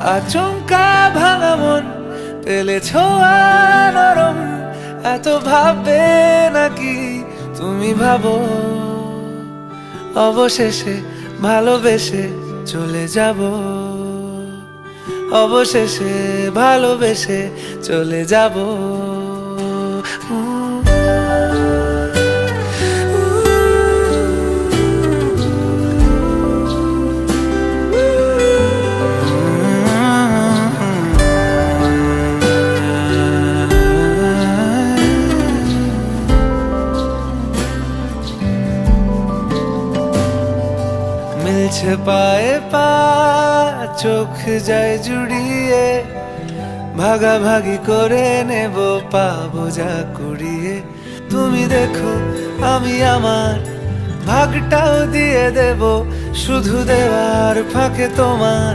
আচমকা ভাঙা মন পেলে ছোঁয়া নরম, এত ভাববে নাকি তুমি ভাবো? অবশেষে ভালোবেসে চলে যাব, অবশেষে ভালোবেসে চলে যাব। মিলছে পায়ে পা, চোখ যায় জুড়িয়ে, ভাগাভাগি করে নেব পাবো যা কুড়িয়ে। তুমি দেখো আমি আমার ভাগটাও দিয়ে দেব, শুধু দেওয়ার ফাঁকে তোমার